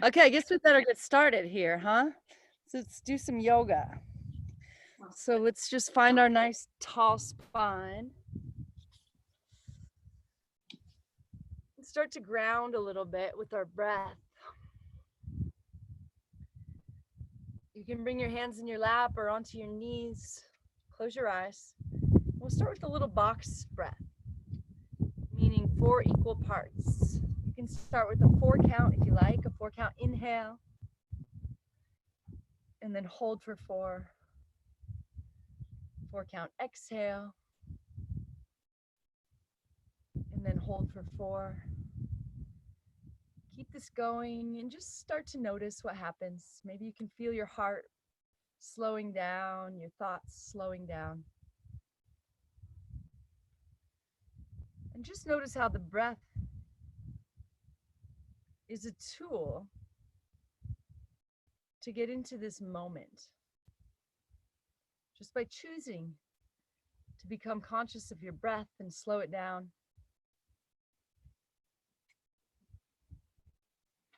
Okay, I guess we better get started here, huh? So let's do some yoga. So let's just find our nice tall spine. And start to ground a little bit with our breath. You can bring your hands in your lap or onto your knees. Close your eyes. We'll start with a little box breath, meaning 4 equal parts. You can start with a 4 count if you like, a 4 count inhale, and then hold for 4. 4 count exhale, and then hold for 4. Keep this going and just start to notice what happens. Maybe you can feel your heart slowing down, your thoughts slowing down. And just notice how the breath is a tool to get into this moment. Just by choosing to become conscious of your breath and slow it down,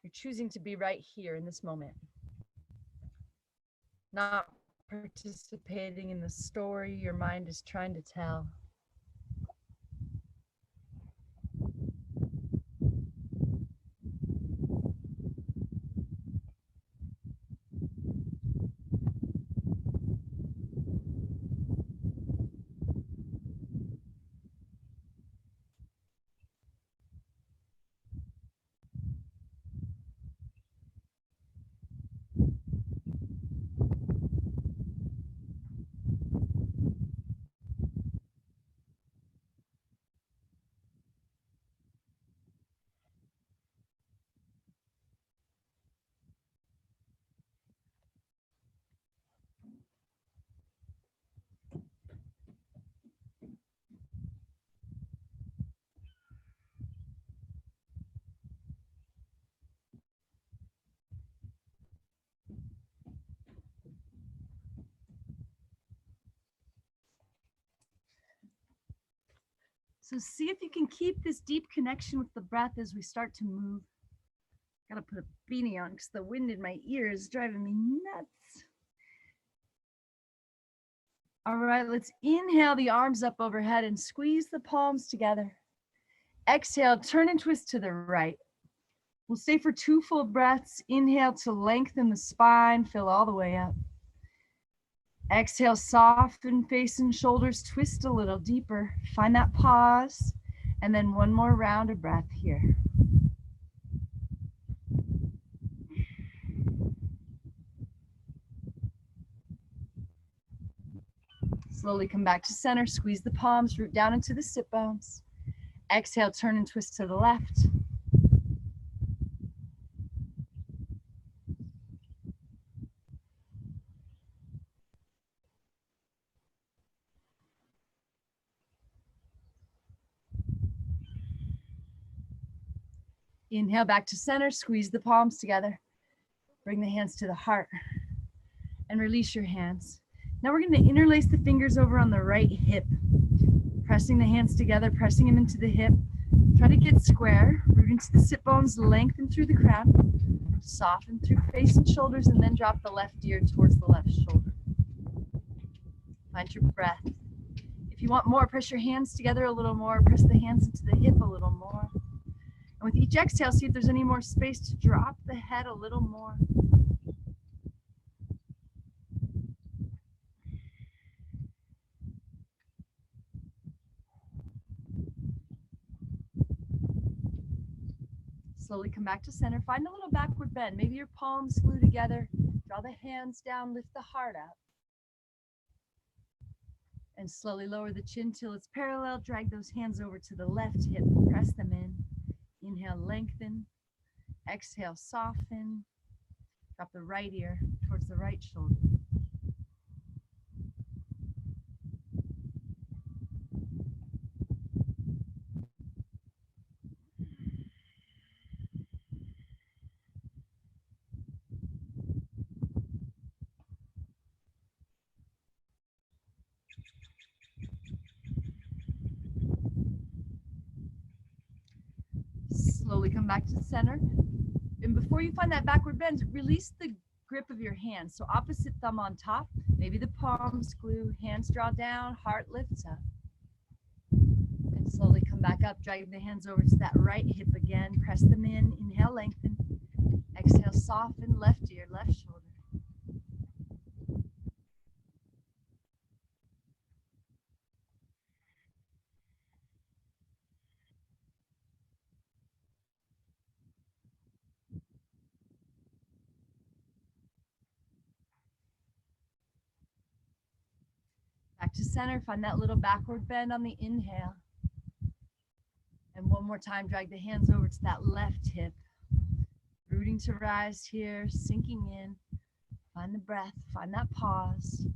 you're choosing to be right here in this moment, not participating in the story your mind is trying to tell. So see if you can keep this deep connection with the breath as we start to move. Gotta put a beanie on because the wind in my ear is driving me nuts. All right, let's inhale the arms up overhead and squeeze the palms together. Exhale, turn and twist to the right. We'll stay for 2 full breaths. Inhale to lengthen the spine, fill all the way up. Exhale, soften face and shoulders, twist a little deeper. Find that pause, and then 1 more round of breath here. Slowly come back to center, squeeze the palms, root down into the sit bones. Exhale, turn and twist to the left. Inhale back to center, squeeze the palms together. Bring the hands to the heart and release your hands. Now we're going to interlace the fingers over on the right hip, pressing the hands together, pressing them into the hip. Try to get square, root into the sit bones, lengthen through the crown, soften through face and shoulders, and then drop the left ear towards the left shoulder. Find your breath. If you want more, press your hands together a little more, press the hands into the hip a little more. And with each exhale, see if there's any more space to drop the head a little more. Slowly come back to center. Find a little backward bend. Maybe your palms glue together. Draw the hands down, lift the heart out. And slowly lower the chin till it's parallel. Drag those hands over to the left hip. Press them in. Inhale, lengthen. Exhale, soften. Drop the right ear towards the right shoulder. Slowly come back to center. And before you find that backward bend, release the grip of your hands. So opposite thumb on top, maybe the palms glue, hands draw down, heart lifts up. And slowly come back up, drag the hands over to that right hip again, press them in, inhale, lengthen. Exhale, soften, left ear, left shoulder. Back to center, find that little backward bend on the inhale. And one more time, drag the hands over to that left hip. Rooting to rise here, sinking in. Find the breath, find that pause.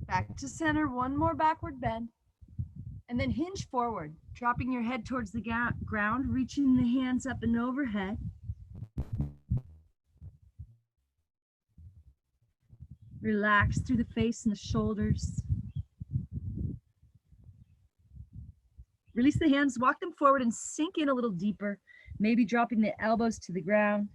Back to center, one more backward bend. And then hinge forward, dropping your head towards the ground, reaching the hands up and overhead. Relax through the face and the shoulders. Release the hands, walk them forward and sink in a little deeper, maybe dropping the elbows to the ground.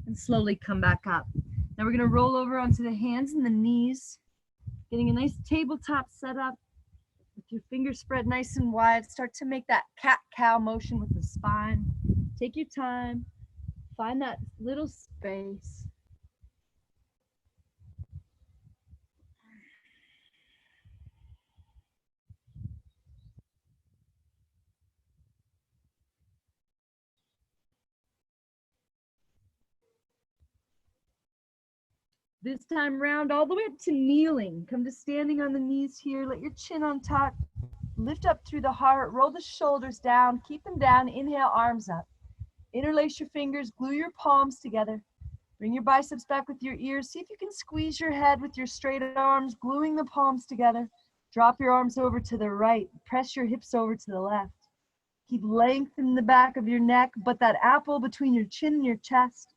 And slowly come back up. Now we're gonna roll over onto the hands and the knees, getting a nice tabletop set up with your fingers spread nice and wide. Start to make that cat-cow motion with the spine. Take your time, find that little space. This time round all the way up to kneeling. Come to standing on the knees here. Let your chin on top. Lift up through the heart. Roll the shoulders down. Keep them down. Inhale, arms up. Interlace your fingers. Glue your palms together. Bring your biceps back with your ears. See if you can squeeze your head with your straight arms, gluing the palms together. Drop your arms over to the right. Press your hips over to the left. Keep lengthening the back of your neck, but that apple between your chin and your chest.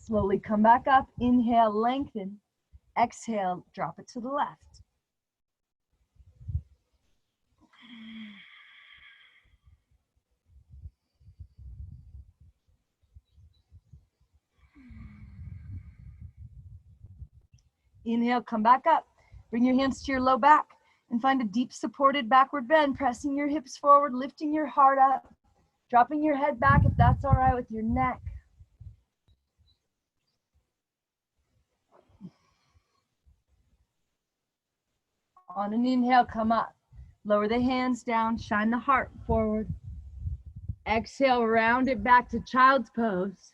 Slowly come back up. Inhale, lengthen. Exhale, drop it to the left. Inhale, come back up. Bring your hands to your low back and find a deep supported backward bend, pressing your hips forward, lifting your heart up, dropping your head back if that's all right with your neck. On an inhale, come up. Lower the hands down, shine the heart forward. Exhale, round it back to child's pose.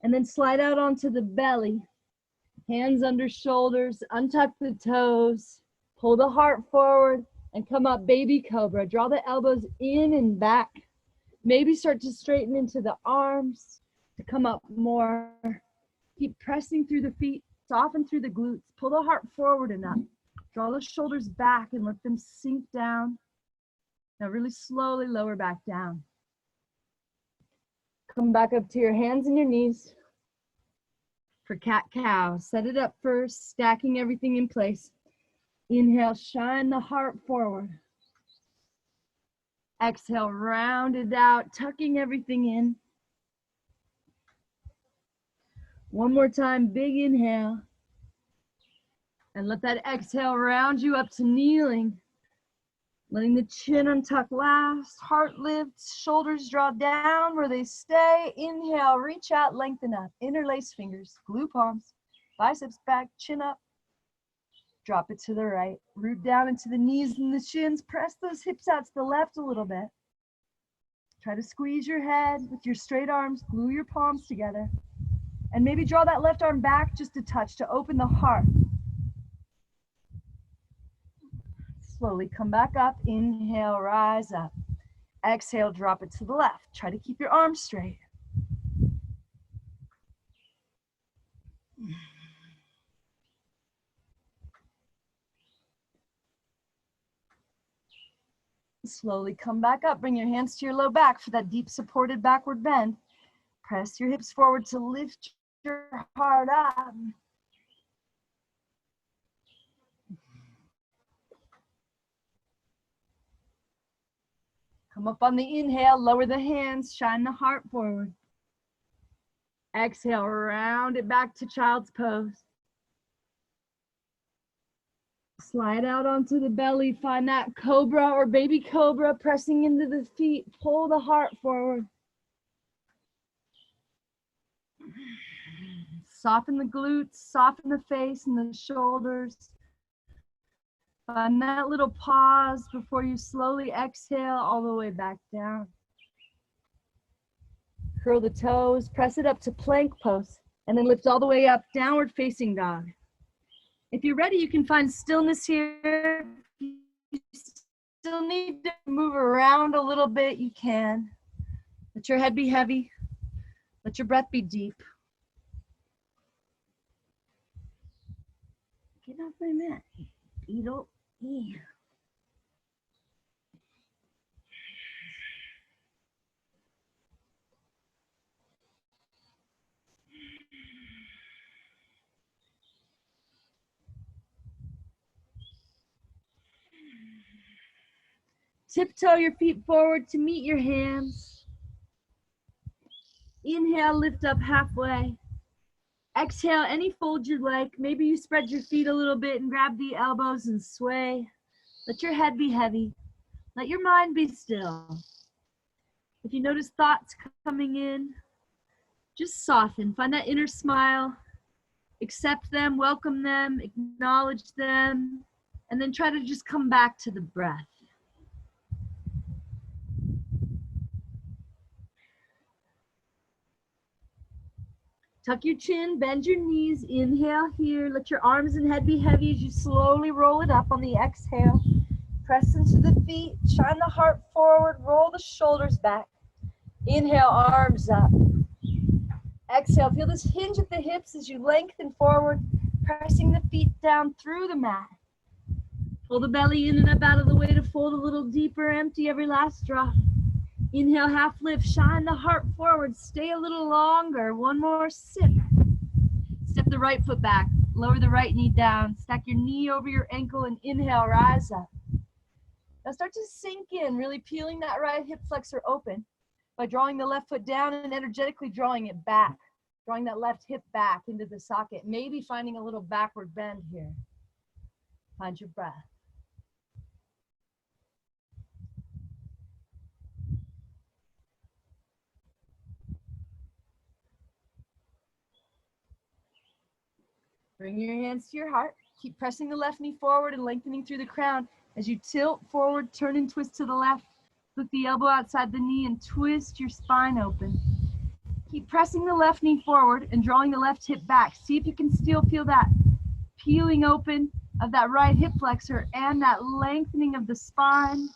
And then slide out onto the belly. Hands under shoulders, untuck the toes, pull the heart forward, and come up, baby cobra. Draw the elbows in and back. Maybe start to straighten into the arms to come up more. Keep pressing through the feet, soften through the glutes, pull the heart forward and up. Draw the shoulders back and let them sink down. Now really slowly lower back down. Come back up to your hands and your knees. For cat-cow, set it up first, stacking everything in place. Inhale, shine the heart forward. Exhale, round it out, tucking everything in. One more time, big inhale. And let that exhale round you up to kneeling. Letting the chin untuck last, heart lifts, shoulders draw down where they stay. Inhale, reach out, lengthen up, interlace fingers, glue palms, biceps back, chin up. Drop it to the right, root down into the knees and the shins. Press those hips out to the left a little bit. Try to squeeze your head with your straight arms, glue your palms together. And maybe draw that left arm back just a touch to open the heart. Slowly come back up. Inhale, rise up. Exhale, drop it to the left. Try to keep your arms straight. Slowly come back up. Bring your hands to your low back for that deep supported backward bend. Press your hips forward to lift your heart up. Come up on the inhale, lower the hands, shine the heart forward. Exhale, round it back to child's pose. Slide out onto the belly, find that cobra or baby cobra, pressing into the feet, pull the heart forward. Soften the glutes, soften the face and the shoulders. Find that little pause before you slowly exhale all the way back down. Curl the toes, press it up to plank pose, and then lift all the way up, downward facing dog. If you're ready, you can find stillness here. If you still need to move around a little bit, you can. Let your head be heavy. Let your breath be deep. Get off my mat, beetle. Yeah. Tiptoe your feet forward to meet your hands. Inhale, lift up halfway. Exhale, any fold you like. Maybe you spread your feet a little bit and grab the elbows and sway. Let your head be heavy. Let your mind be still. If you notice thoughts coming in, just soften. Find that inner smile. Accept them, welcome them, acknowledge them, and then try to just come back to the breath. Tuck your chin, bend your knees, inhale here. Let your arms and head be heavy as you slowly roll it up on the exhale. Press into the feet, shine the heart forward, roll the shoulders back. Inhale, arms up. Exhale, feel this hinge at the hips as you lengthen forward, pressing the feet down through the mat. Pull the belly in and up out of the way to fold a little deeper, empty every last drop. Inhale, half lift, shine the heart forward, stay a little longer, one more sip. Step the right foot back, lower the right knee down, stack your knee over your ankle and inhale, rise up. Now start to sink in, really peeling that right hip flexor open by drawing the left foot down and energetically drawing it back, drawing that left hip back into the socket, maybe finding a little backward bend here. Find your breath. Bring your hands to your heart. Keep pressing the left knee forward and lengthening through the crown. As you tilt forward, turn and twist to the left. Look the elbow outside the knee and twist your spine open. Keep pressing the left knee forward and drawing the left hip back. See if you can still feel that peeling open of that right hip flexor and that lengthening of the spine.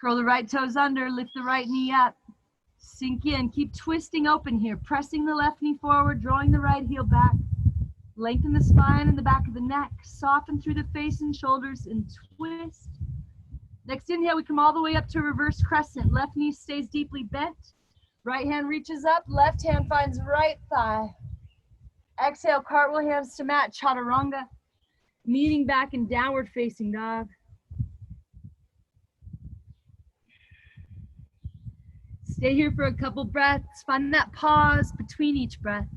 Curl the right toes under, lift the right knee up. Sink in, keep twisting open here, pressing the left knee forward, drawing the right heel back. Lengthen the spine and the back of the neck, soften through the face and shoulders and twist. Next inhale, we come all the way up to reverse crescent. Left knee stays deeply bent. Right hand reaches up, left hand finds right thigh. Exhale, cartwheel hands to mat, chaturanga. Kneeling back in downward facing dog. Stay here for a couple breaths. Find that pause between each breath.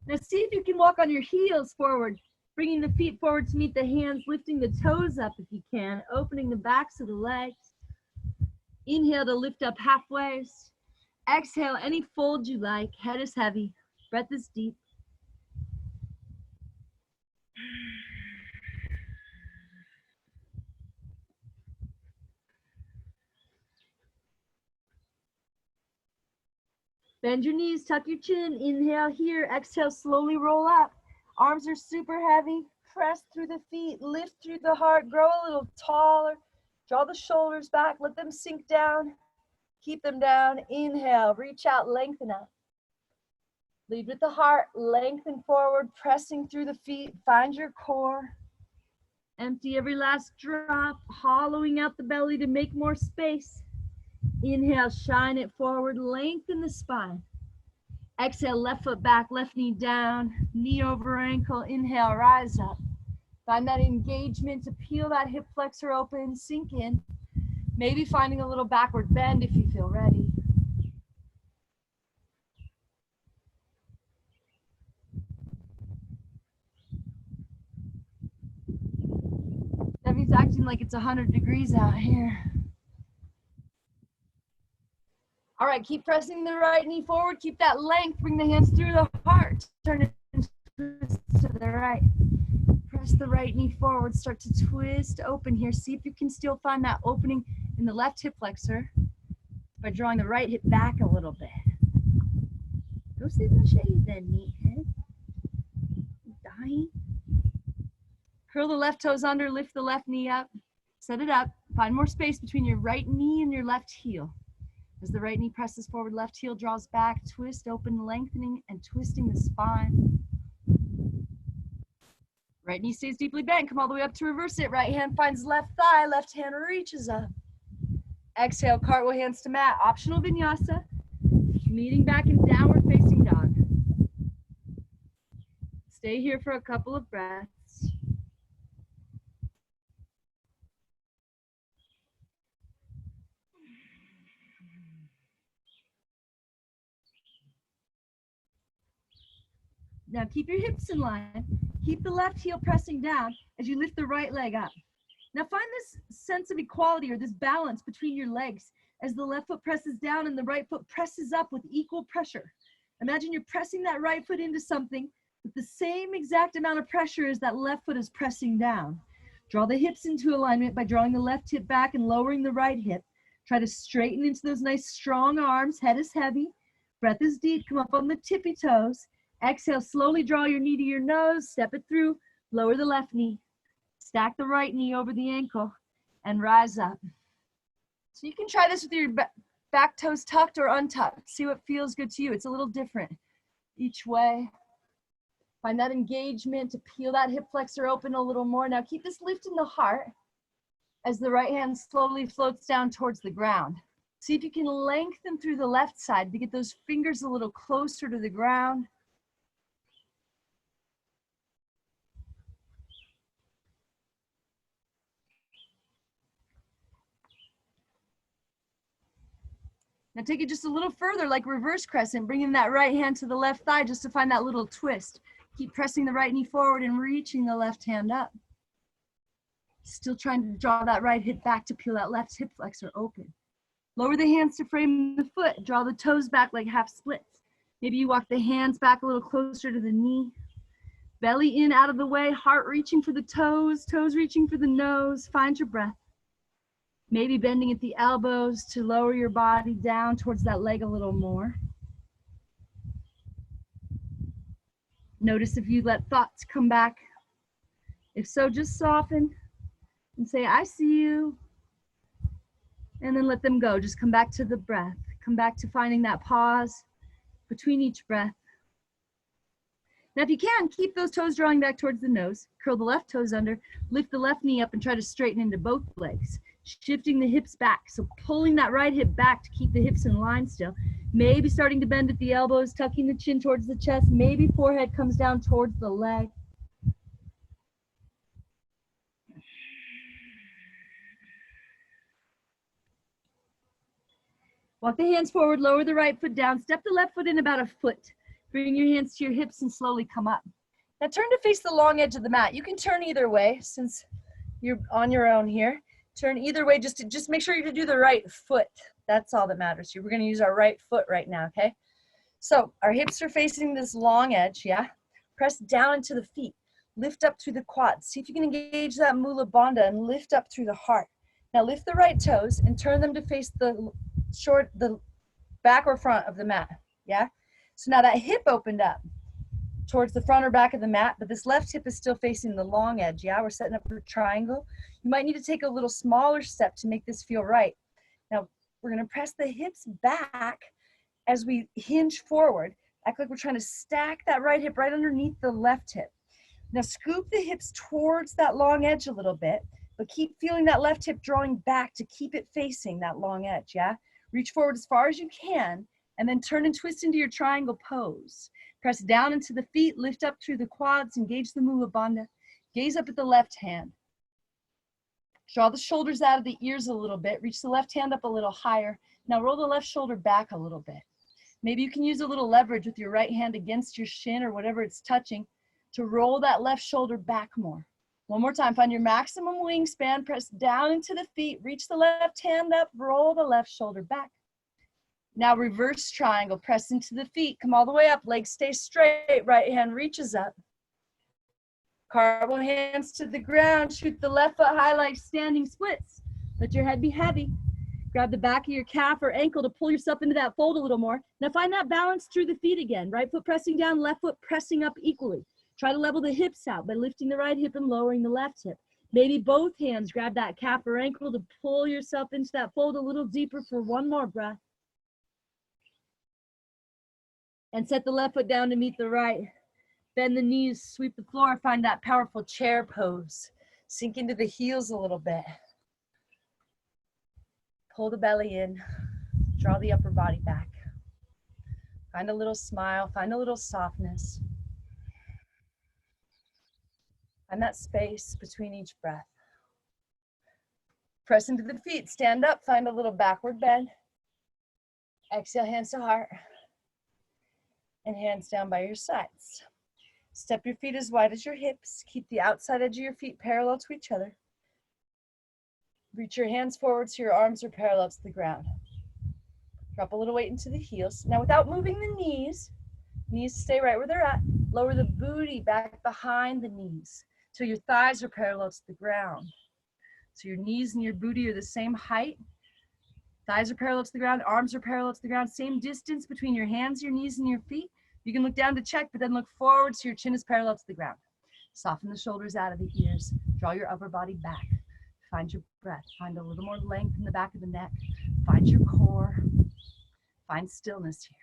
Now see if you can walk on your heels forward, bringing the feet forward to meet the hands, lifting the toes up if you can, opening the backs of the legs. Inhale to lift up half waist. Exhale, any fold you like. Head is heavy. Breath is deep. Bend your knees, tuck your chin. Inhale here. Exhale, slowly roll up. Arms are super heavy. Press through the feet. Lift through the heart. Grow a little taller. Draw the shoulders back. Let them sink down. Keep them down. Inhale. Reach out. Lengthen up. Lead with the heart. Lengthen forward. Pressing through the feet. Find your core. Empty every last drop. Hollowing out the belly to make more space. Inhale, shine it forward, lengthen the spine. Exhale, left foot back, left knee down, knee over ankle. Inhale, rise up. Find that engagement to peel that hip flexor open, sink in. Maybe finding a little backward bend if you feel ready. Debbie's acting like it's 100 degrees out here. All right, keep pressing the right knee forward. Keep that length. Bring the hands through the heart. Turn it and twist to the right. Press the right knee forward. Start to twist open here. See if you can still find that opening in the left hip flexor by drawing the right hip back a little bit. Go sit in the shade then, meathead. Dying. Curl the left toes under. Lift the left knee up. Set it up. Find more space between your right knee and your left heel. As the right knee presses forward, left heel draws back, twist, open, lengthening and twisting the spine. Right knee stays deeply bent. Come all the way up to reverse it. Right hand finds left thigh, left hand reaches up. Exhale, cartwheel hands to mat. Optional vinyasa. Meeting back in downward facing dog. Stay here for a couple of breaths. Now keep your hips in line. Keep the left heel pressing down as you lift the right leg up. Now find this sense of equality or this balance between your legs as the left foot presses down and the right foot presses up with equal pressure. Imagine you're pressing that right foot into something with the same exact amount of pressure as that left foot is pressing down. Draw the hips into alignment by drawing the left hip back and lowering the right hip. Try to straighten into those nice strong arms. Head is heavy. Breath is deep. Come up on the tippy toes. Exhale, slowly draw your knee to your nose, step it through, lower the left knee, stack the right knee over the ankle, and rise up. So you can try this with your back toes tucked or untucked. See what feels good to you. It's a little different each way. Find that engagement to peel that hip flexor open a little more. Now keep this lift in the heart as the right hand slowly floats down towards the ground. See if you can lengthen through the left side to get those fingers a little closer to the ground. Now take it just a little further, like reverse crescent, bringing that right hand to the left thigh just to find that little twist. Keep pressing the right knee forward and reaching the left hand up. Still trying to draw that right hip back to peel that left hip flexor open. Lower the hands to frame the foot. Draw the toes back like half splits. Maybe you walk the hands back a little closer to the knee. Belly in, out of the way, heart reaching for the toes, toes reaching for the nose. Find your breath. Maybe bending at the elbows to lower your body down towards that leg a little more. Notice if you let thoughts come back. If so, just soften and say, I see you. And then let them go. Just come back to the breath. Come back to finding that pause between each breath. Now, if you can, keep those toes drawing back towards the nose. Curl the left toes under. Lift the left knee up and try to straighten into both legs. Shifting the hips back. So pulling that right hip back to keep the hips in line still. Maybe starting to bend at the elbows, tucking the chin towards the chest. Maybe forehead comes down towards the leg. Walk the hands forward, lower the right foot down. Step the left foot in about a foot. Bring your hands to your hips and slowly come up. Now turn to face the long edge of the mat. You can turn either way since you're on your own here. Turn either way, just make sure you do the right foot. That's all that matters. We're going to use our right foot right now, okay? So our hips are facing this long edge, yeah? Press down into the feet. Lift up through the quads. See if you can engage that mula bandha and lift up through the heart. Now lift the right toes and turn them to face the back or front of the mat, yeah? So now that hip opened up towards the front or back of the mat, but this left hip is still facing the long edge, yeah? We're setting up for a triangle. You might need to take a little smaller step to make this feel right. Now, we're gonna press the hips back as we hinge forward. Act like we're trying to stack that right hip right underneath the left hip. Now scoop the hips towards that long edge a little bit, but keep feeling that left hip drawing back to keep it facing that long edge, yeah? Reach forward as far as you can, and then turn and twist into your triangle pose. Press down into the feet, lift up through the quads, engage the mula bandha. Gaze up at the left hand. Draw the shoulders out of the ears a little bit. Reach the left hand up a little higher. Now roll the left shoulder back a little bit. Maybe you can use a little leverage with your right hand against your shin or whatever it's touching to roll that left shoulder back more. One more time, find your maximum wingspan, press down into the feet, reach the left hand up, roll the left shoulder back. Now reverse triangle, press into the feet, come all the way up, legs stay straight, right hand reaches up. Cartwheel hands to the ground, shoot the left foot high like standing splits. Let your head be heavy. Grab the back of your calf or ankle to pull yourself into that fold a little more. Now find that balance through the feet again. Right foot pressing down, left foot pressing up equally. Try to level the hips out by lifting the right hip and lowering the left hip. Maybe both hands grab that calf or ankle to pull yourself into that fold a little deeper for one more breath. And set the left foot down to meet the right. Bend the knees, sweep the floor, find that powerful chair pose. Sink into the heels a little bit. Pull the belly in, draw the upper body back. Find a little smile, find a little softness. Find that space between each breath. Press into the feet, stand up, find a little backward bend. Exhale, hands to heart. And hands down by your sides. Step your feet as wide as your hips. Keep the outside edge of your feet parallel to each other. Reach your hands forward so your arms are parallel to the ground. Drop a little weight into the heels. Now without moving the knees stay right where they're at. Lower the booty back behind the knees till your thighs are parallel to the ground. So your knees and your booty are the same height. Thighs are parallel to the ground, arms are parallel to the ground, same distance between your hands, your knees, and your feet. You can look down to check, but then look forward so your chin is parallel to the ground. Soften the shoulders out of the ears. Draw your upper body back. Find your breath. Find a little more length in the back of the neck. Find your core. Find stillness here.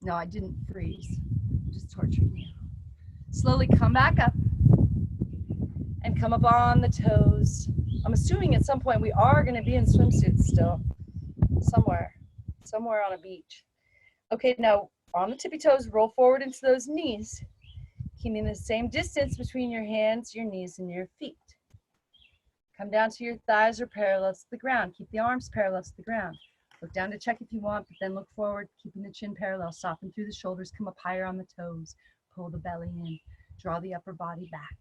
No, I didn't freeze. I'm just torturing you. Slowly come back up and come up on the toes. I'm assuming at some point we are going to be in swimsuits still, somewhere on a beach. Okay, now on the tippy toes, roll forward into those knees, keeping the same distance between your hands, your knees, and your feet. Come down to your thighs are parallel to the ground. Keep the arms parallel to the ground. Look down to check if you want, but then look forward, keeping the chin parallel. Soften through the shoulders, come up higher on the toes. Pull the belly in. Draw the upper body back.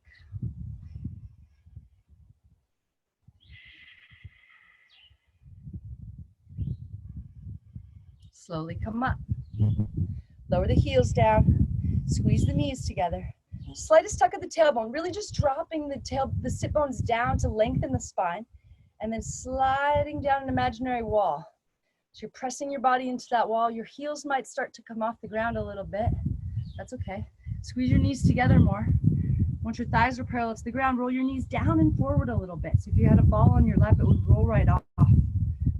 Slowly come up. Lower the heels down. Squeeze the knees together. Slightest tuck of the tailbone, really just dropping the sit bones down to lengthen the spine, and then sliding down an imaginary wall. So you're pressing your body into that wall. Your heels might start to come off the ground a little bit. That's okay. Squeeze your knees together more. Once your thighs are parallel to the ground, roll your knees down and forward a little bit. So if you had a ball on your lap, it would roll right off.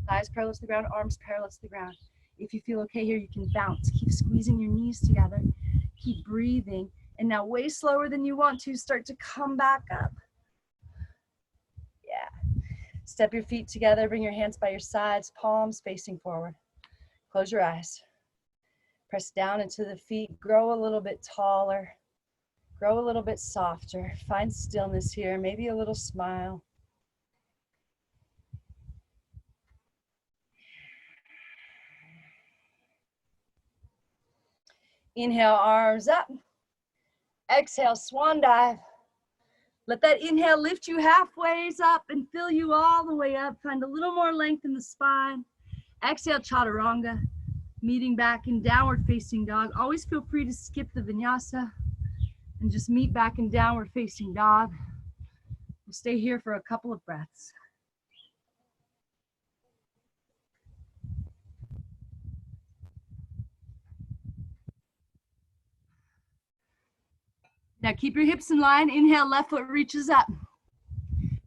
Thighs parallel to the ground, arms parallel to the ground. If you feel okay here, you can bounce. Keep squeezing your knees together. Keep breathing. And now way slower than you want to, start to come back up. Yeah. Step your feet together, bring your hands by your sides, palms facing forward. Close your eyes. Press down into the feet, grow a little bit taller, grow a little bit softer. Find stillness here, maybe a little smile. Inhale, arms up. Exhale, swan dive. Let that inhale lift you halfway up and fill you all the way up. Find a little more length in the spine. Exhale, chaturanga. Meeting back in downward facing dog. Always feel free to skip the vinyasa and just meet back in downward facing dog. We'll stay here for a couple of breaths. Now keep your hips in line. Inhale, left foot reaches up.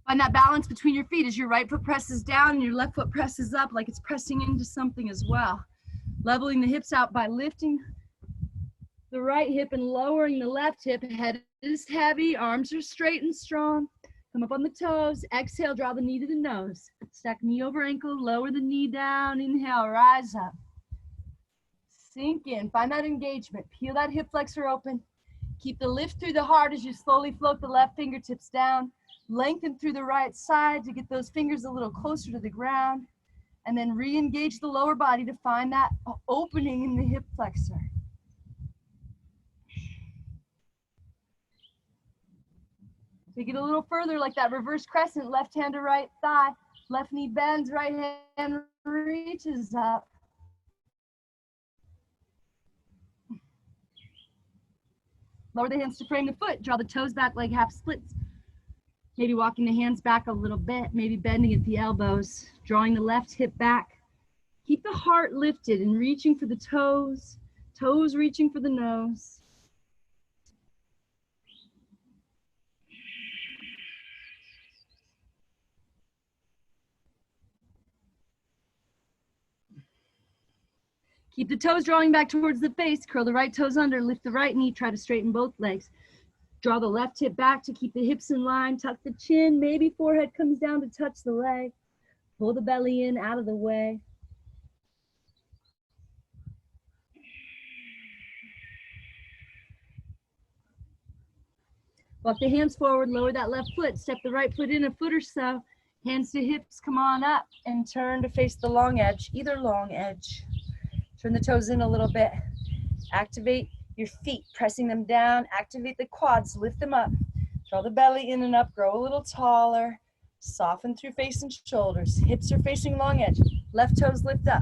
Find that balance between your feet as your right foot presses down and your left foot presses up like it's pressing into something as well. Leveling the hips out by lifting the right hip and lowering the left hip. Head is heavy, arms are straight and strong. Come up on the toes. Exhale, draw the knee to the nose. Stack knee over ankle, lower the knee down. Inhale, rise up. Sink in, find that engagement. Peel that hip flexor open. Keep the lift through the heart as you slowly float the left fingertips down. Lengthen through the right side to get those fingers a little closer to the ground. And then re-engage the lower body to find that opening in the hip flexor. Take it a little further like that reverse crescent, left hand to right thigh. Left knee bends, right hand reaches up. Lower the hands to frame the foot. Draw the toes back like half splits. Maybe walking the hands back a little bit. Maybe bending at the elbows. Drawing the left hip back. Keep the heart lifted and reaching for the toes. Toes reaching for the nose. Keep the toes drawing back towards the face. Curl the right toes under. Lift the right knee. Try to straighten both legs. Draw the left hip back to keep the hips in line. Tuck the chin. Maybe forehead comes down to touch the leg. Pull the belly in, out of the way. Walk the hands forward. Lower that left foot. Step the right foot in a foot or so. Hands to hips. Come on up and turn to face the long edge. Either long edge. Turn the toes in a little bit. Activate your feet, pressing them down. Activate the quads, lift them up. Draw the belly in and up, grow a little taller. Soften through face and shoulders. Hips are facing long edge. Left toes lift up.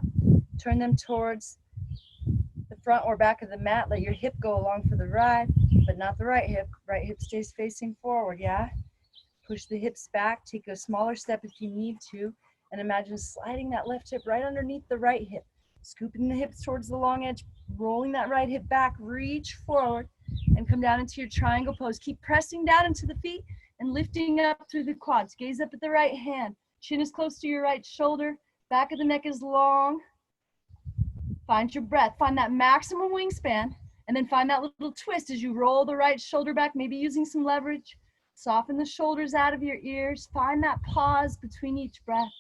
Turn them towards the front or back of the mat. Let your hip go along for the ride, but not the right hip. Right hip stays facing forward, yeah? Push the hips back. Take a smaller step if you need to. And imagine sliding that left hip right underneath the right hip. Scooping the hips towards the long edge, rolling that right hip back, reach forward and come down into your triangle pose. Keep pressing down into the feet and lifting up through the quads. Gaze up at the right hand. Chin is close to your right shoulder. Back of the neck is long. Find your breath. Find that maximum wingspan and then find that little twist as you roll the right shoulder back, maybe using some leverage. Soften the shoulders out of your ears. Find that pause between each breath.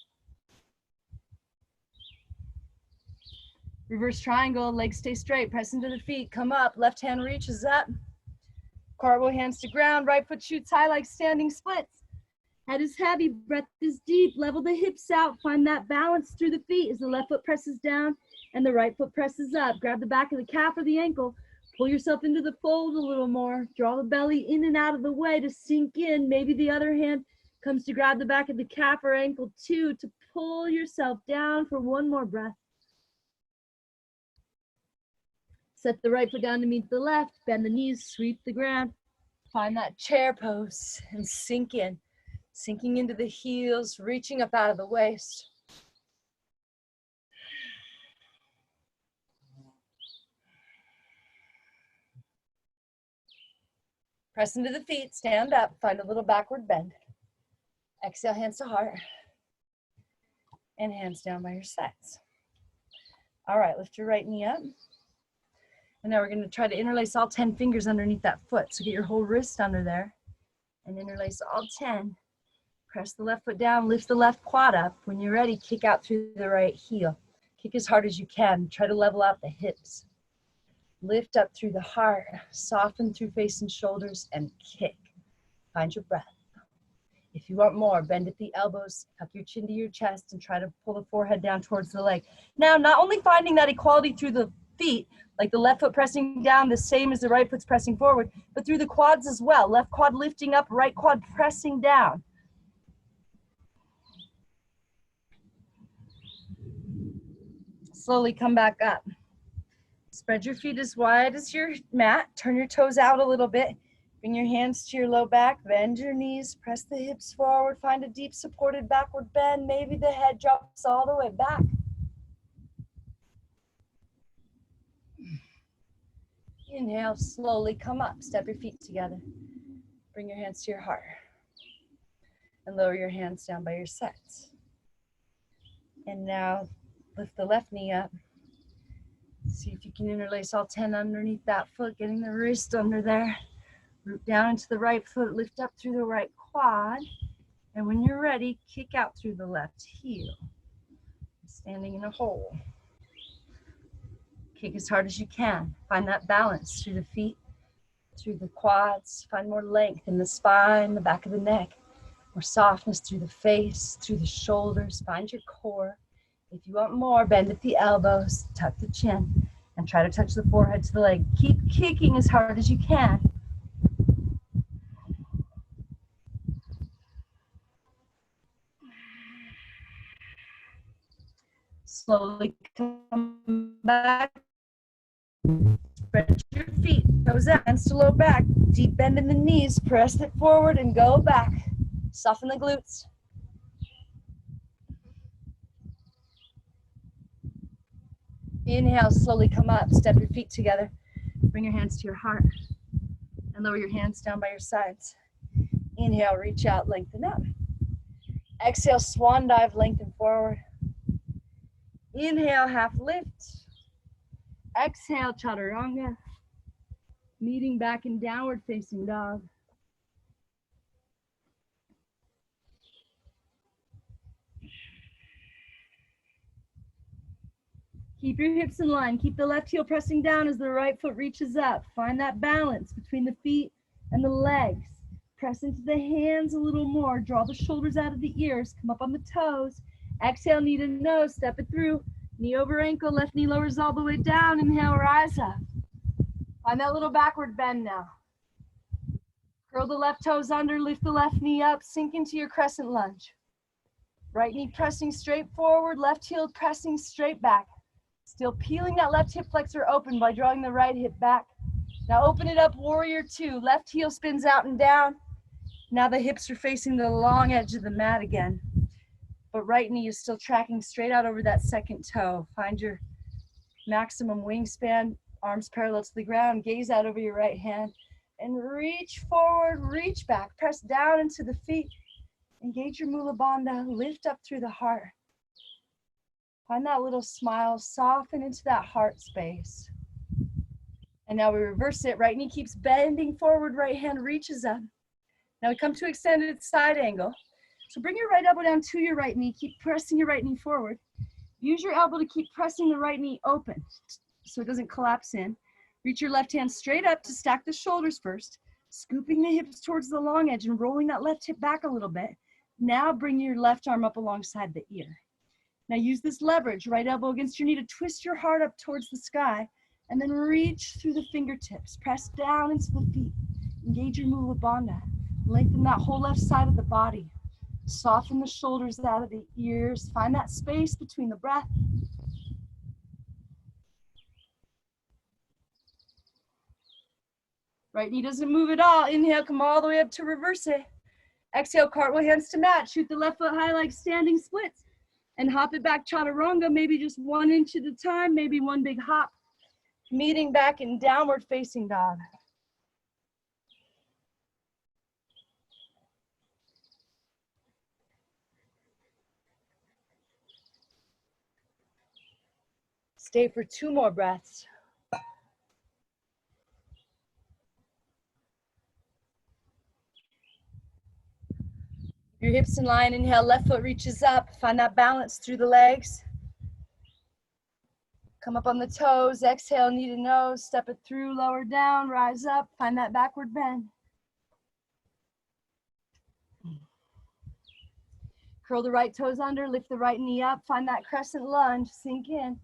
Reverse triangle, legs stay straight, press into the feet, come up, left hand reaches up. Cartwheel, hands to ground, right foot shoots high like standing splits. Head is heavy, breath is deep, level the hips out, find that balance through the feet as the left foot presses down and the right foot presses up. Grab the back of the calf or the ankle, pull yourself into the fold a little more, draw the belly in and out of the way to sink in. Maybe the other hand comes to grab the back of the calf or ankle too to pull yourself down for one more breath. Set the right foot down to meet the left, bend the knees, sweep the ground. Find that chair pose and sink in. Sinking into the heels, reaching up out of the waist. Press into the feet, stand up, find a little backward bend. Exhale, hands to heart. And hands down by your sides. All right, lift your right knee up. And now we're going to try to interlace all 10 fingers underneath that foot. So get your whole wrist under there and interlace all 10. Press the left foot down, lift the left quad up. When you're ready, kick out through the right heel. Kick as hard as you can. Try to level out the hips. Lift up through the heart, soften through face and shoulders, and kick. Find your breath. If you want more, bend at the elbows, tuck your chin to your chest, and try to pull the forehead down towards the leg. Now, not only finding that equality through the feet, like the left foot pressing down, the same as the right foot's pressing forward, but through the quads as well. Left quad lifting up, right quad pressing down. Slowly come back up. Spread your feet as wide as your mat. Turn your toes out a little bit. Bring your hands to your low back. Bend your knees. Press the hips forward. Find a deep supported backward bend. Maybe the head drops all the way back. Inhale, slowly come up. Step your feet together. Bring your hands to your heart. And lower your hands down by your sides. And now lift the left knee up. See if you can interlace all 10 underneath that foot, getting the wrist under there. Root down into the right foot, lift up through the right quad. And when you're ready, kick out through the left heel. Standing in a hole. Kick as hard as you can. Find that balance through the feet, through the quads. Find more length in the spine, the back of the neck. More softness through the face, through the shoulders. Find your core. If you want more, bend at the elbows, tuck the chin, and try to touch the forehead to the leg. Keep kicking as hard as you can. Slowly come back. Spread your feet, toes out, hands to low back. Deep bend in the knees, press it forward and go back. Soften the glutes. Inhale, slowly come up, step your feet together. Bring your hands to your heart and lower your hands down by your sides. Inhale, reach out, lengthen up. Exhale, swan dive, lengthen forward. Inhale, half lift. Exhale, chaturanga. Meeting back in downward facing dog. Keep your hips in line. Keep the left heel pressing down as the right foot reaches up. Find that balance between the feet and the legs. Press into the hands a little more. Draw the shoulders out of the ears. Come up on the toes. Exhale, knee to nose. Step it through. Knee over ankle. Left knee lowers all the way down. Inhale, rise up. Find that little backward bend now. Curl the left toes under. Lift the left knee up. Sink into your crescent lunge. Right knee pressing straight forward. Left heel pressing straight back. Still peeling that left hip flexor open by drawing the right hip back. Now open it up, warrior two. Left heel spins out and down. Now the hips are facing the long edge of the mat again. But right knee is still tracking straight out over that second toe. Find your maximum wingspan, arms parallel to the ground. Gaze out over your right hand and reach forward, reach back. Press down into the feet. Engage your Mula Bandha. Lift up through the heart. Find that little smile, soften into that heart space. And now we reverse it. Right knee keeps bending forward, right hand reaches up. Now we come to extended side angle. So bring your right elbow down to your right knee. Keep pressing your right knee forward. Use your elbow to keep pressing the right knee open so it doesn't collapse in. Reach your left hand straight up to stack the shoulders first, scooping the hips towards the long edge and rolling that left hip back a little bit. Now bring your left arm up alongside the ear. Now use this leverage, right elbow against your knee to twist your heart up towards the sky and then reach through the fingertips. Press down into the feet. Engage your Mula Bandha. Lengthen that whole left side of the body. Soften the shoulders out of the ears. Find that space between the breath. Right knee doesn't move at all. Inhale, come all the way up to reverse it. Exhale, cartwheel hands to mat. Shoot the left foot high like standing splits. And hop it back, chaturanga, maybe just 1 inch at a time, maybe one big hop. Meeting back in downward facing dog. Stay for 2 more breaths. Your hips in line, inhale, left foot reaches up. Find that balance through the legs. Come up on the toes, exhale, knee to nose, step it through, lower down, rise up, find that backward bend. Curl the right toes under, lift the right knee up, find that crescent lunge, sink in.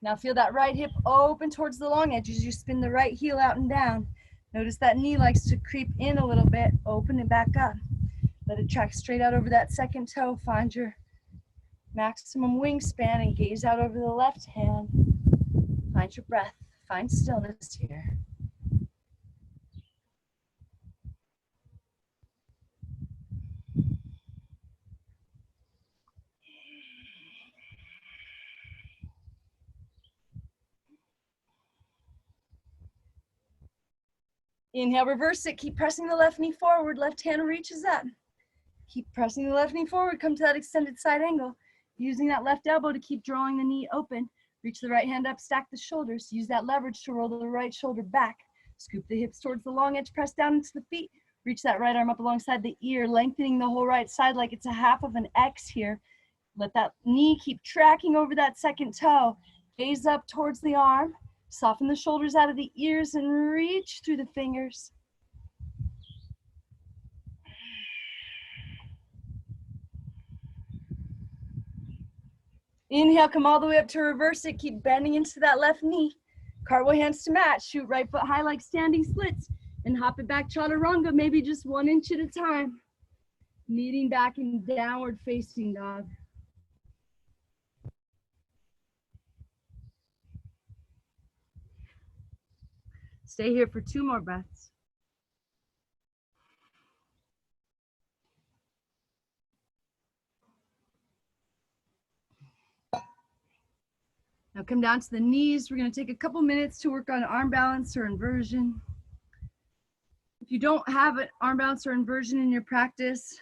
Now feel that right hip open towards the long edge as you spin the right heel out and down. Notice that knee likes to creep in a little bit. Open it back up. Let it track straight out over that second toe. Find your maximum wingspan and gaze out over the left hand. Find your breath. Find stillness here. Inhale, reverse it. Keep pressing the left knee forward. Left hand reaches up. Keep pressing the left knee forward. Come to that extended side angle. Using that left elbow to keep drawing the knee open. Reach the right hand up, stack the shoulders. Use that leverage to roll the right shoulder back. Scoop the hips towards the long edge, press down into the feet. Reach that right arm up alongside the ear, lengthening the whole right side like it's a half of an X here. Let that knee keep tracking over that second toe. Gaze up towards the arm. Soften the shoulders out of the ears and reach through the fingers. Inhale, come all the way up to reverse it. Keep bending into that left knee. Cartwheel hands to mat. Shoot right foot high like standing splits. And hop it back chaturanga, maybe just 1 inch at a time. Kneading back in downward facing dog. Stay here for 2 more breaths. Now come down to the knees. We're going to take a couple minutes to work on arm balance or inversion. If you don't have an arm balance or inversion in your practice,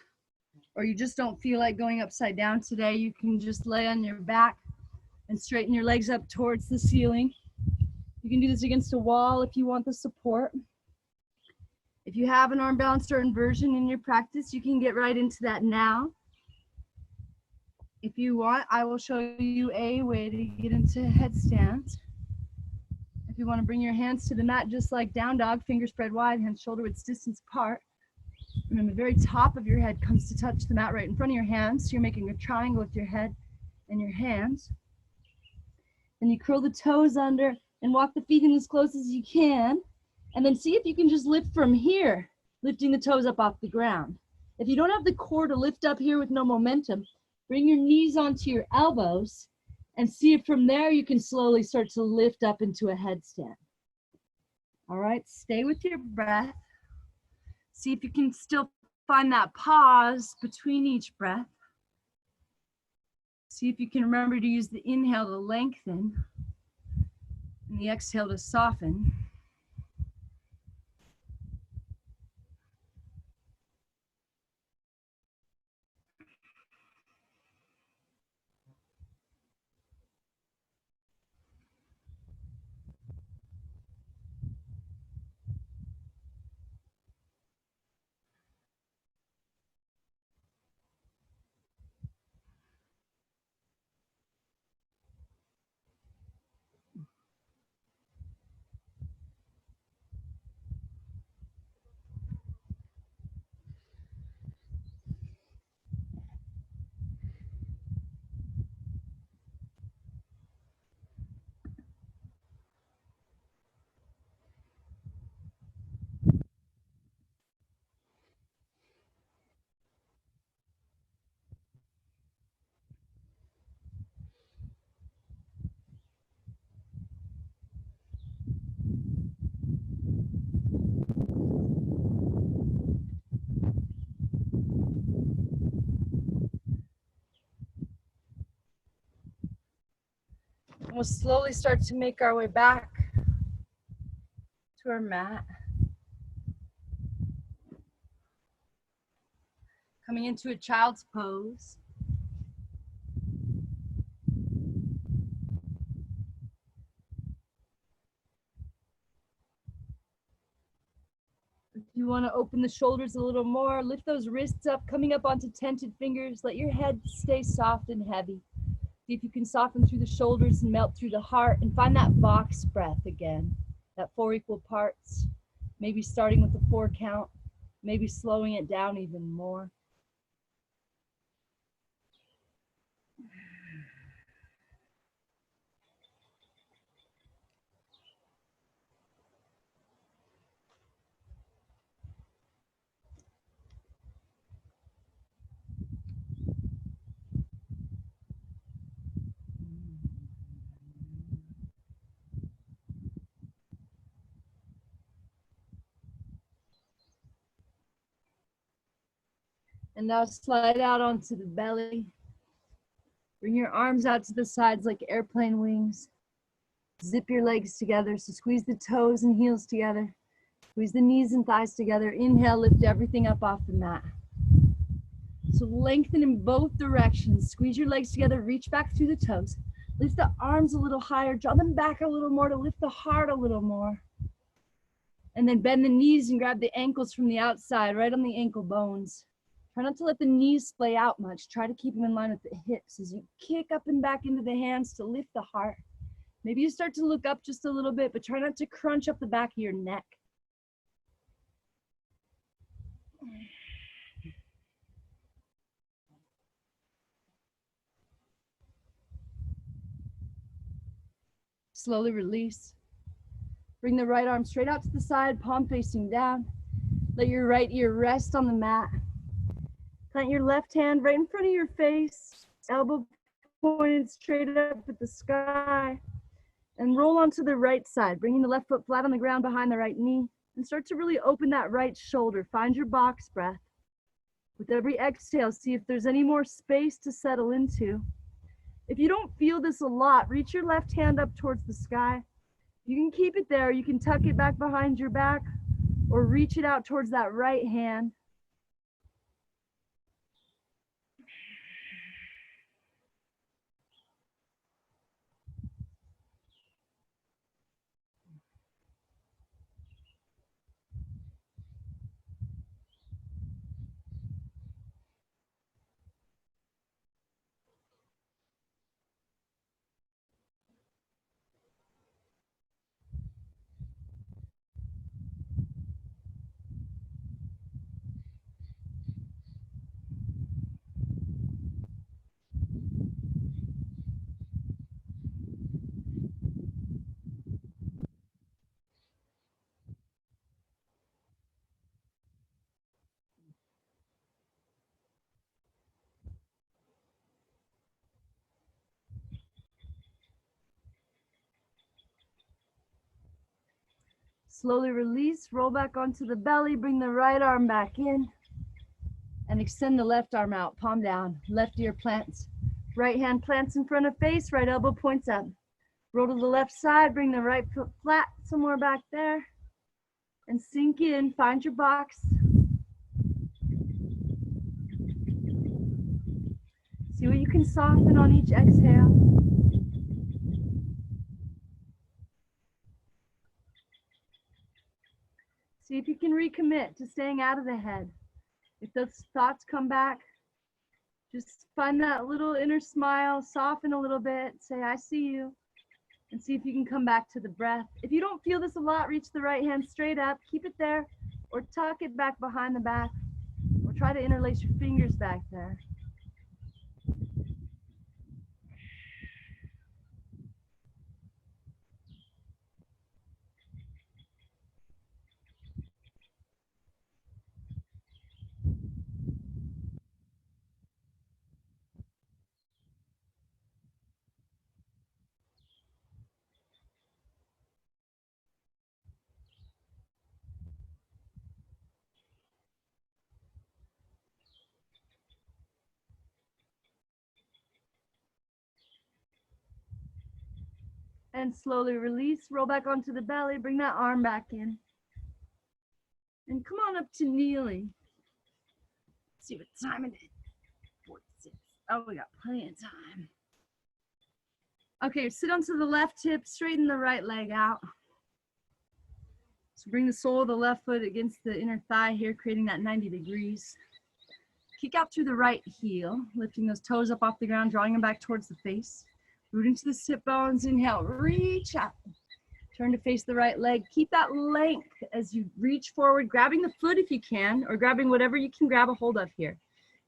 or you just don't feel like going upside down today, you can just lay on your back and straighten your legs up towards the ceiling. You can do this against a wall if you want the support. If you have an arm balance or inversion in your practice, you can get right into that now. If you want, I will show you a way to get into headstand. If you want to bring your hands to the mat just like down dog, fingers spread wide, hands shoulder width distance apart. And then the very top of your head comes to touch the mat right in front of your hands. So you're making a triangle with your head and your hands. Then you curl the toes under and walk the feet in as close as you can. And then see if you can just lift from here, lifting the toes up off the ground. If you don't have the core to lift up here with no momentum, bring your knees onto your elbows and see if from there you can slowly start to lift up into a headstand. All right, stay with your breath. See if you can still find that pause between each breath. See if you can remember to use the inhale to lengthen and the exhale to soften. We'll slowly start to make our way back to our mat. Coming into a child's pose. If you want to open the shoulders a little more, lift those wrists up, coming up onto tented fingers. Let your head stay soft and heavy. See if you can soften through the shoulders and melt through the heart, and find that box breath again, that 4 equal parts. Maybe starting with the 4 count, maybe slowing it down even more. And now slide out onto the belly. Bring your arms out to the sides like airplane wings. Zip your legs together. So squeeze the toes and heels together. Squeeze the knees and thighs together. Inhale, lift everything up off the mat. So lengthen in both directions. Squeeze your legs together, reach back through the toes. Lift the arms a little higher, draw them back a little more to lift the heart a little more. And then bend the knees and grab the ankles from the outside, right on the ankle bones. Try not to let the knees splay out much. Try to keep them in line with the hips as you kick up and back into the hands to lift the heart. Maybe you start to look up just a little bit, but try not to crunch up the back of your neck. Slowly release. Bring the right arm straight out to the side, palm facing down. Let your right ear rest on the mat. Plant your left hand right in front of your face, elbow pointed straight up at the sky. And roll onto the right side, bringing the left foot flat on the ground behind the right knee. And start to really open that right shoulder. Find your box breath. With every exhale, see if there's any more space to settle into. If you don't feel this a lot, reach your left hand up towards the sky. You can keep it there. You can tuck it back behind your back or reach it out towards that right hand. Slowly release, roll back onto the belly, bring the right arm back in, and extend the left arm out, palm down, left ear plants. Right hand plants in front of face, right elbow points up. Roll to the left side, bring the right foot flat, somewhere back there, and sink in, find your box. See what you can soften on each exhale. See if you can recommit to staying out of the head. If those thoughts come back, just find that little inner smile, soften a little bit, say, I see you, and see if you can come back to the breath. If you don't feel this a lot, reach the right hand straight up, keep it there, or tuck it back behind the back, or try to interlace your fingers back there. And slowly release, roll back onto the belly, bring that arm back in. And come on up to kneeling. Let's see what time it is. 46. Oh, we got plenty of time. Okay, sit onto the left hip, straighten the right leg out. So bring the sole of the left foot against the inner thigh here, creating that 90 degrees. Kick out through the right heel, lifting those toes up off the ground, drawing them back towards the face. Root into the sit bones, inhale, reach up. Turn to face the right leg. Keep that length as you reach forward, grabbing the foot if you can, or grabbing whatever you can grab a hold of here.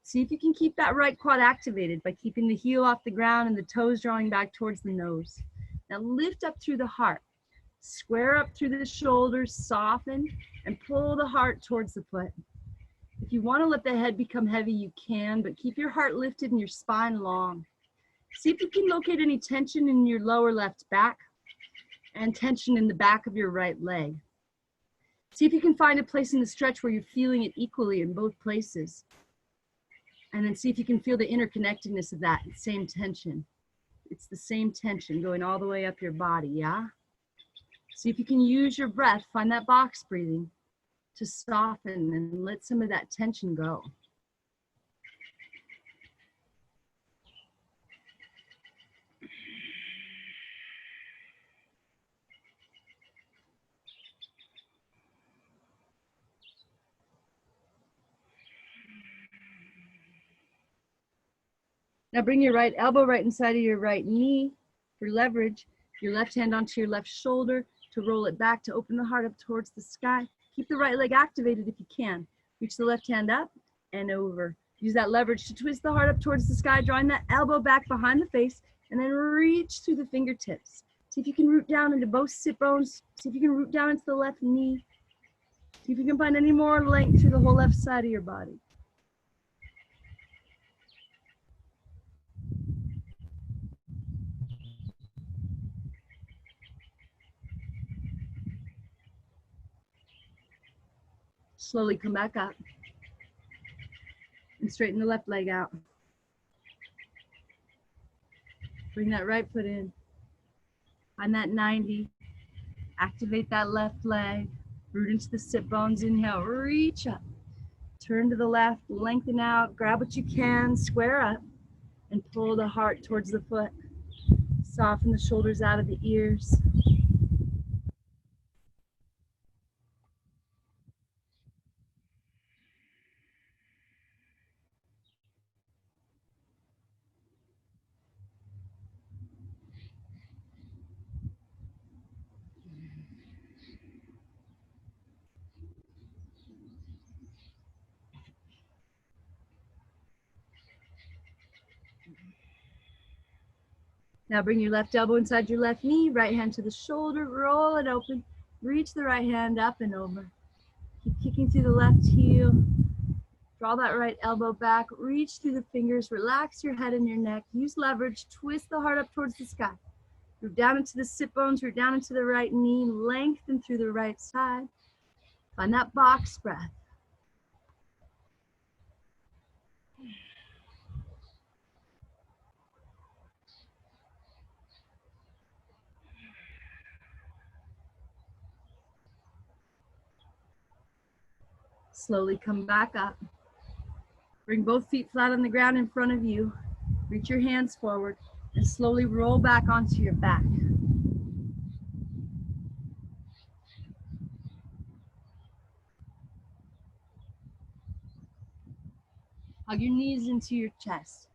See if you can keep that right quad activated by keeping the heel off the ground and the toes drawing back towards the nose. Now lift up through the heart. Square up through the shoulders, soften, and pull the heart towards the foot. If you want to let the head become heavy, you can, but keep your heart lifted and your spine long. See if you can locate any tension in your lower left back and tension in the back of your right leg. See if you can find a place in the stretch where you're feeling it equally in both places. And then see if you can feel the interconnectedness of that same tension. It's the same tension going all the way up your body, yeah? See if you can use your breath, find that box breathing to soften and let some of that tension go. Now bring your right elbow right inside of your right knee for leverage. Your left hand onto your left shoulder to roll it back to open the heart up towards the sky. Keep the right leg activated if you can. Reach the left hand up and over. Use that leverage to twist the heart up towards the sky, drawing that elbow back behind the face, and then reach through the fingertips. See if you can root down into both sit bones. See if you can root down into the left knee. See if you can find any more length through the whole left side of your body. Slowly come back up and straighten the left leg out. Bring that right foot in. Find that 90. Activate that left leg. Root into the sit bones. Inhale, reach up. Turn to the left, lengthen out. Grab what you can, square up, and pull the heart towards the foot. Soften the shoulders out of the ears. Now bring your left elbow inside your left knee, right hand to the shoulder, roll it open, reach the right hand up and over. Keep kicking through the left heel. Draw that right elbow back, reach through the fingers, relax your head and your neck, use leverage, twist the heart up towards the sky. Root down into the sit bones, root down into the right knee, lengthen through the right side. Find that box breath. Slowly come back up. Bring both feet flat on the ground in front of you. Reach your hands forward and slowly roll back onto your back. Hug your knees into your chest.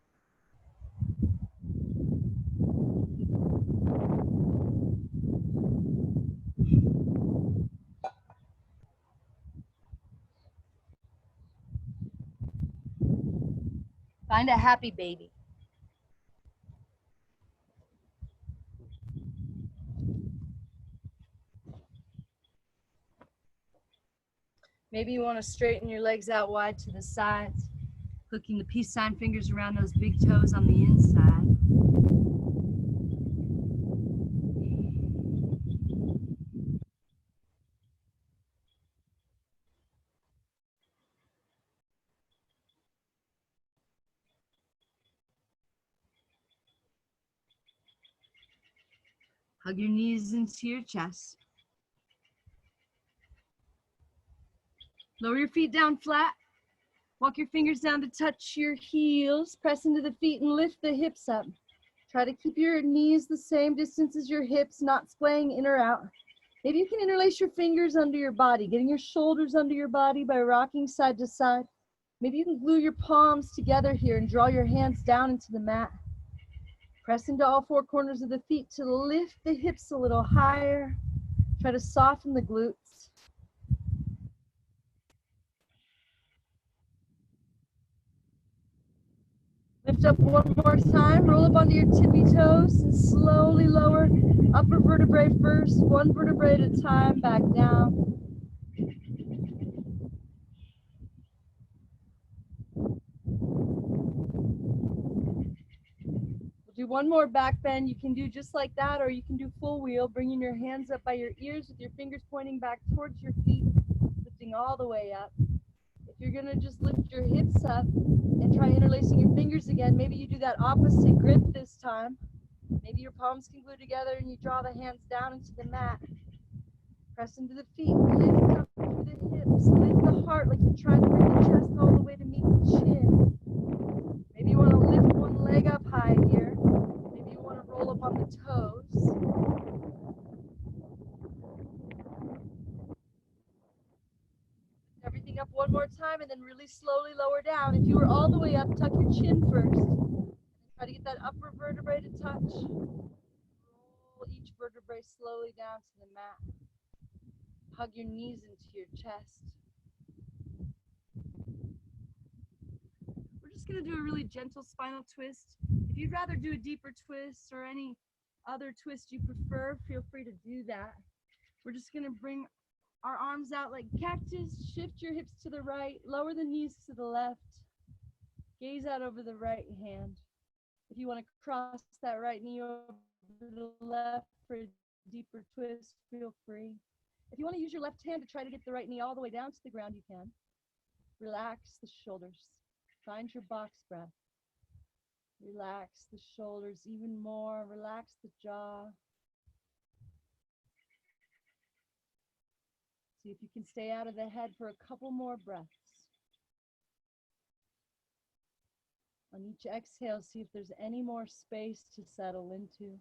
Find a happy baby. Maybe you want to straighten your legs out wide to the sides, hooking the peace sign fingers around those big toes on the inside. Hug your knees into your chest. Lower your feet down flat. Walk your fingers down to touch your heels. Press into the feet and lift the hips up. Try to keep your knees the same distance as your hips, not swaying in or out. Maybe you can interlace your fingers under your body, getting your shoulders under your body by rocking side to side. Maybe you can glue your palms together here and draw your hands down into the mat. Press into all four corners of the feet to lift the hips a little higher. Try to soften the glutes. Lift up one more time, roll up onto your tippy toes and slowly lower upper vertebrae first, one vertebrae at a time, back down. We'll do one more back bend. You can do just like that, or you can do full wheel, bringing your hands up by your ears with your fingers pointing back towards your feet, lifting all the way up. If you're gonna just lift your hips up, And try interlacing your fingers again. Maybe you do that opposite grip this time. Maybe your palms can glue together and you draw the hands down into the mat. Press into the feet, lift up through the hips, lift the heart like you're trying to bring the chest all the way to meet the chin. Maybe you want to lift one leg up high here. Maybe you want to roll up on the toes. Everything up one more time and then really slowly lower down. If you were all the way up, tuck your chin first. And try to get that upper vertebrae to touch. Roll each vertebrae slowly down to the mat. Hug your knees into your chest. We're just going to do a really gentle spinal twist. If you'd rather do a deeper twist or any other twist you prefer, feel free to do that. We're just going to bring our arms out like cactus, shift your hips to the right, lower the knees to the left, gaze out over the right hand. If you want to cross that right knee over the left for a deeper twist, feel free. If you want to use your left hand to try to get the right knee all the way down to the ground, you can. Relax the shoulders. Find your box breath. Relax the shoulders even more. Relax the jaw. See if you can stay out of the head for a couple more breaths. On each exhale, see if there's any more space to settle into.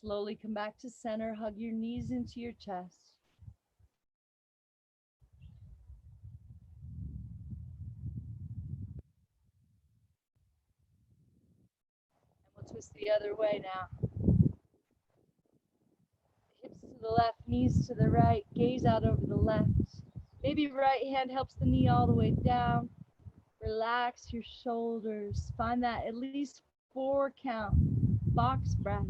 Slowly come back to center. Hug your knees into your chest. And we'll twist the other way now. Hips to the left, knees to the right. Gaze out over the left. Maybe right hand helps the knee all the way down. Relax your shoulders. Find that at least 4 count. Box breath.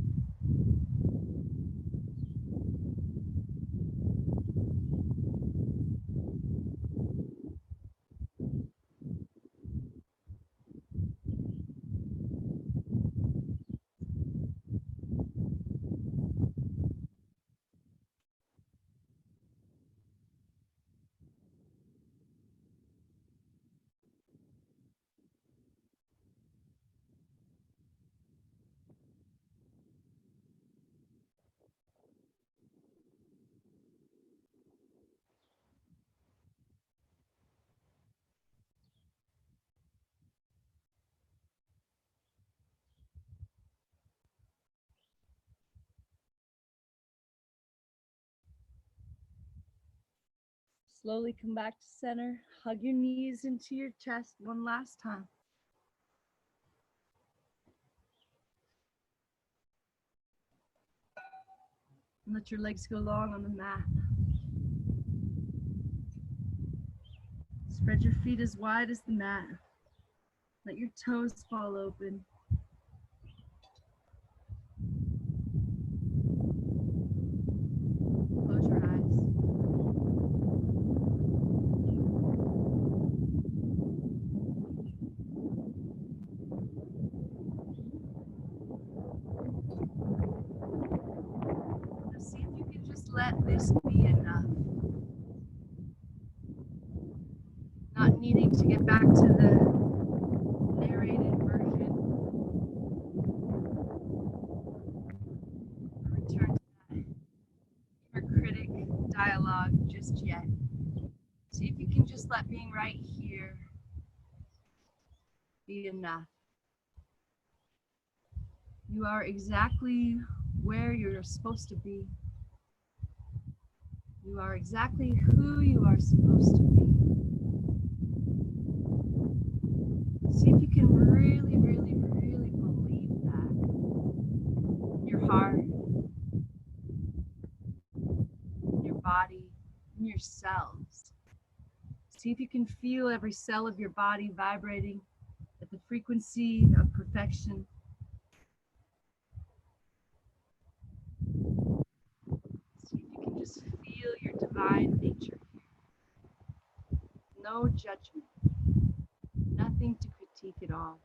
Slowly come back to center. Hug your knees into your chest one last time. And let your legs go long on the mat. Spread your feet as wide as the mat. Let your toes fall open. Close your eyes. Now see if you can just let this be enough. Not needing to get back to the narrated version. Or return to that inner critic dialogue just yet. See if you can just let being right here be enough. You are exactly where you're supposed to be. You are exactly who you are supposed to be. See if you can really, really, really believe that in your heart, in your body, in your cells. See if you can feel every cell of your body vibrating at the frequency of perfection. See if you can just feel your divine nature here. No judgment, nothing to critique at all.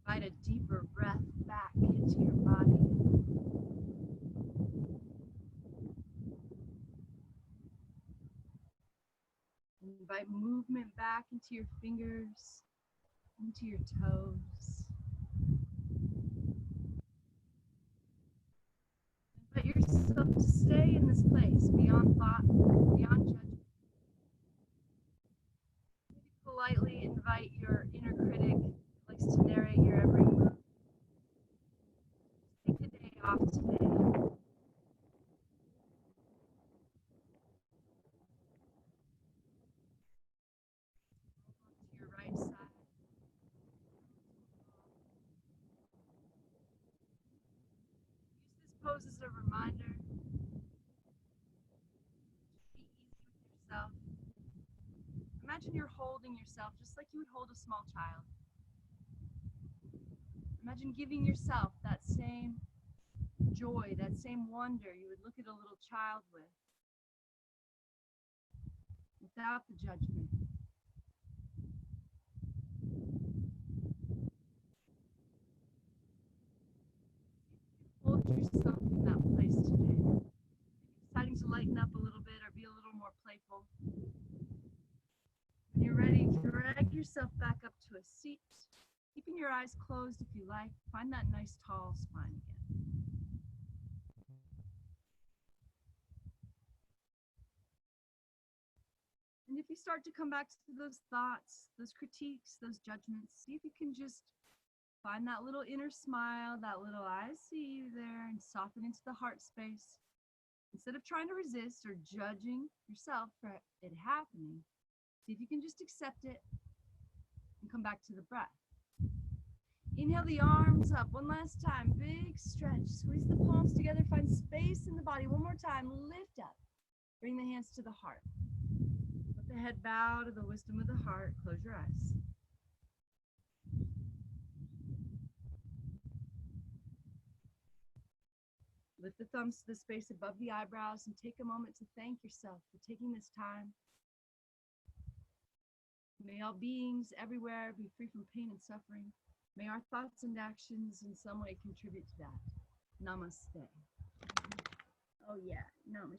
Invite a deeper breath back into your body. Invite movement back into your fingers, into your toes. Invite yourself to stay in this place, beyond thought, beyond judgment. Politely invite your inner critic who likes to narrate your every move. Take the day off today. To your right side. Use this pose as a reminder. Be easy with yourself. Imagine you're holding yourself just like you would hold a small child. Imagine giving yourself that same joy, that same wonder you would look at a little child with, without the judgment. Hold yourself in that place today. Maybe deciding to lighten up a little bit or be a little more playful. When you're ready, drag yourself back up to a seat, keeping your eyes closed if you like. Find that nice tall spine again. And if you start to come back to those thoughts, those critiques, those judgments, see if you can just find that little inner smile, that little I see you there, and soften into the heart space. Instead of trying to resist or judging yourself for it happening, see if you can just accept it and come back to the breath. Inhale the arms up one last time. Big stretch. Squeeze the palms together. Find space in the body. One more time. Lift up. Bring the hands to the heart. Let the head bow to the wisdom of the heart. Close your eyes. Lift the thumbs to the space above the eyebrows and take a moment to thank yourself for taking this time. May all beings everywhere be free from pain and suffering. May our thoughts and actions in some way contribute to that. Namaste. Oh yeah, namaste.